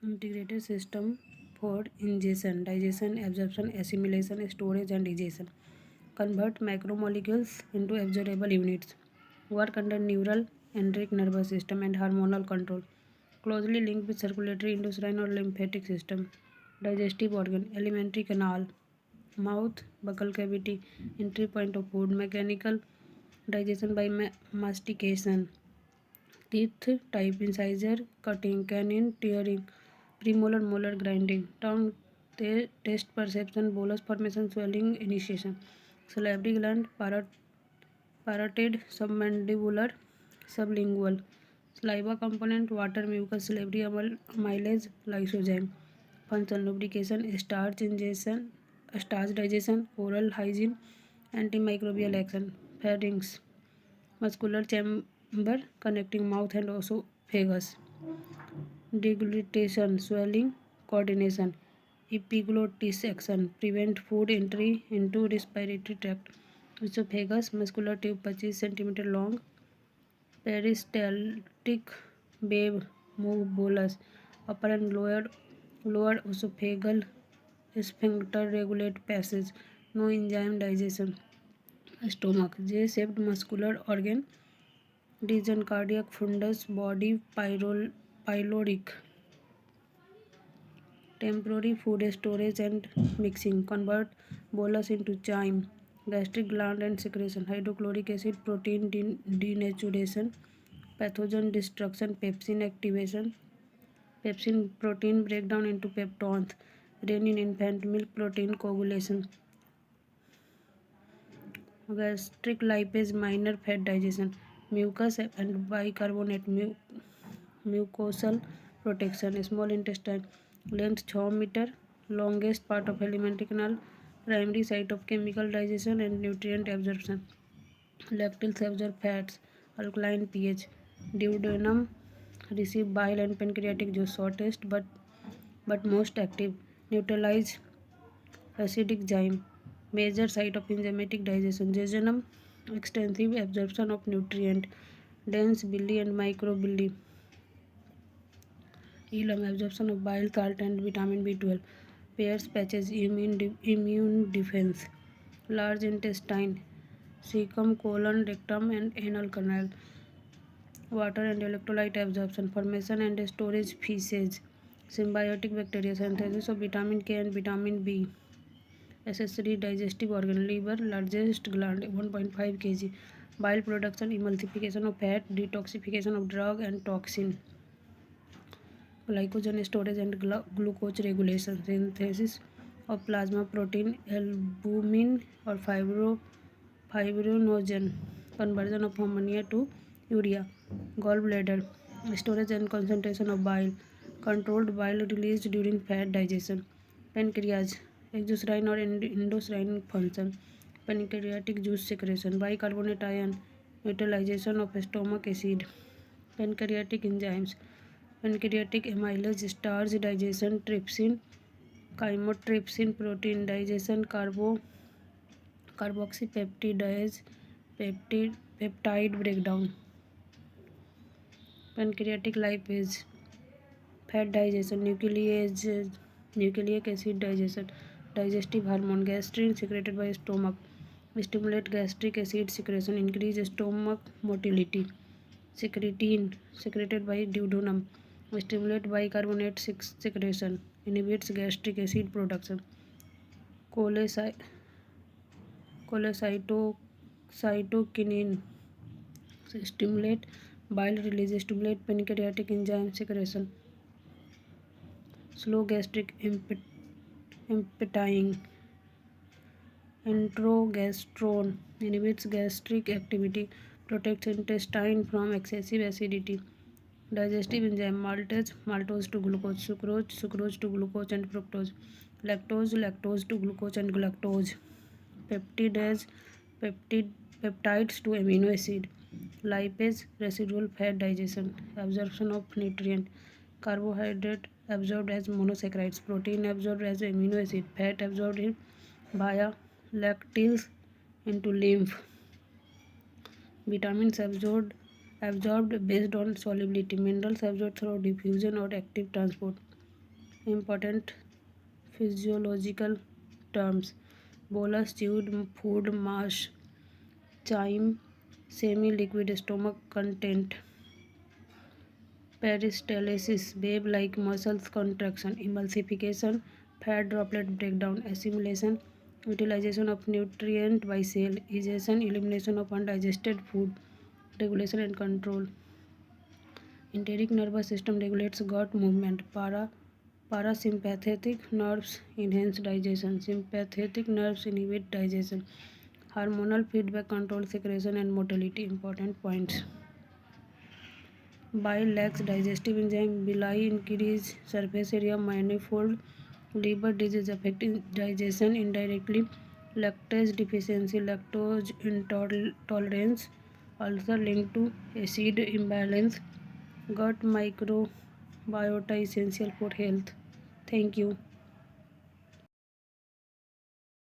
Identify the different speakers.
Speaker 1: Integrated system for ingestion, digestion, absorption, assimilation, storage, and digestion. Convert macromolecules into absorbable units. Work under neural, enteric nervous system, and hormonal control. Closely linked with circulatory, endocrine, or lymphatic system. Digestive organ, alimentary canal, mouth, buccal cavity, entry point of food, mechanical digestion by mastication, teeth type, incisor, cutting, canine, tearing, premolar, molar, grinding, tongue, taste perception, bolus formation, swelling, initiation, salivary gland, parotid, submandibular, sublingual, saliva component, water, mucus, salivary amylase, lysozyme, function, lubrication, starch digestion, oral hygiene, antimicrobial action, pharynx, muscular chamber connecting mouth and esophagus, deglutition, swelling, coordination, epiglottis action, prevent food entry into respiratory tract, esophagus, muscular tube 25 centimeter long, peristaltic wave, move bolus, upper and lower esophageal sphincter regulate passage, no enzyme digestion, stomach, J-shaped muscular organ, region cardiac fundus, body pyloric, temporary food storage and mixing, convert bolus into chyme, gastric gland and secretion, hydrochloric acid protein denaturation, pathogen destruction, pepsin activation, pepsin protein breakdown into peptones, renin infant milk protein coagulation, gastric lipase minor fat digestion, mucus and bicarbonate mucosal protection, small intestine, length 6 meter, longest part of alimentary canal, primary site of chemical digestion and nutrient absorption, lacteals absorb fats, alkaline pH, duodenum receive bile and pancreatic juice, shortest but most active, neutralize acidic zyme, major site of enzymatic digestion, jejunum extensive absorption of nutrient, dense villi and microvilli, ileum absorption of bile salt and vitamin B12, Peyer's patches immune defense, large intestine, cecum, colon, rectum and anal canal, water and electrolyte absorption, formation and storage feces, symbiotic bacteria, synthesis of vitamin K and vitamin B, accessory digestive organ, liver, largest gland 1.5 kg, bile production, emulsification of fat, detoxification of drug and toxin, glycogen storage and glucose regulation, synthesis of plasma protein, albumin or fibrinogen, conversion of ammonia to urea, gallbladder, storage and concentration of bile, controlled bile released during fat digestion, pancreas, exocrine or endocrine function, pancreatic juice secretion, bicarbonate ion, neutralization of stomach acid, pancreatic enzymes, pancreatic amylase, starch digestion, trypsin, chymotrypsin protein digestion, carboxypeptidase, peptide breakdown, pancreatic lipase, fat digestion, nucleic acid digestion, digestive hormone, gastrin secreted by stomach, stimulate gastric acid secretion, increase stomach motility, secretin secreted by duodenum, stimulate bicarbonate secretion, inhibits gastric acid production, cholecytokinin stimulate bile release, stimulate pancreatic enzyme secretion, slow gastric emptying, enterogastrone inhibits gastric activity, protects intestine from excessive acidity, digestive enzyme, maltose to glucose, sucrose to glucose and fructose, lactose to glucose and galactose, peptidase, peptides to amino acid, lipase, residual fat digestion, absorption of nutrient, carbohydrate absorbed as monosaccharides, protein absorbed as amino acid, fat absorbed via lacteals into lymph, vitamins absorbed based on solubility, minerals absorbed through diffusion or active transport, Important physiological terms: bolus, chewed food mass, chyme, semi-liquid stomach content, peristalsis, babe-like muscles contraction, emulsification, fat droplet breakdown, assimilation, utilization of nutrient by cell, egestion, elimination of undigested food, regulation and control. Enteric nervous system regulates gut movement. Parasympathetic nerves enhance digestion. Sympathetic nerves inhibit digestion. Hormonal feedback controls secretion and motility. Important points. Bile lacks digestive enzyme. Bile increase surface area manifold. Liver disease affecting digestion indirectly. Lactase deficiency, lactose intolerance, also linked to acid imbalance. Gut microbiota essential for health. Thank you.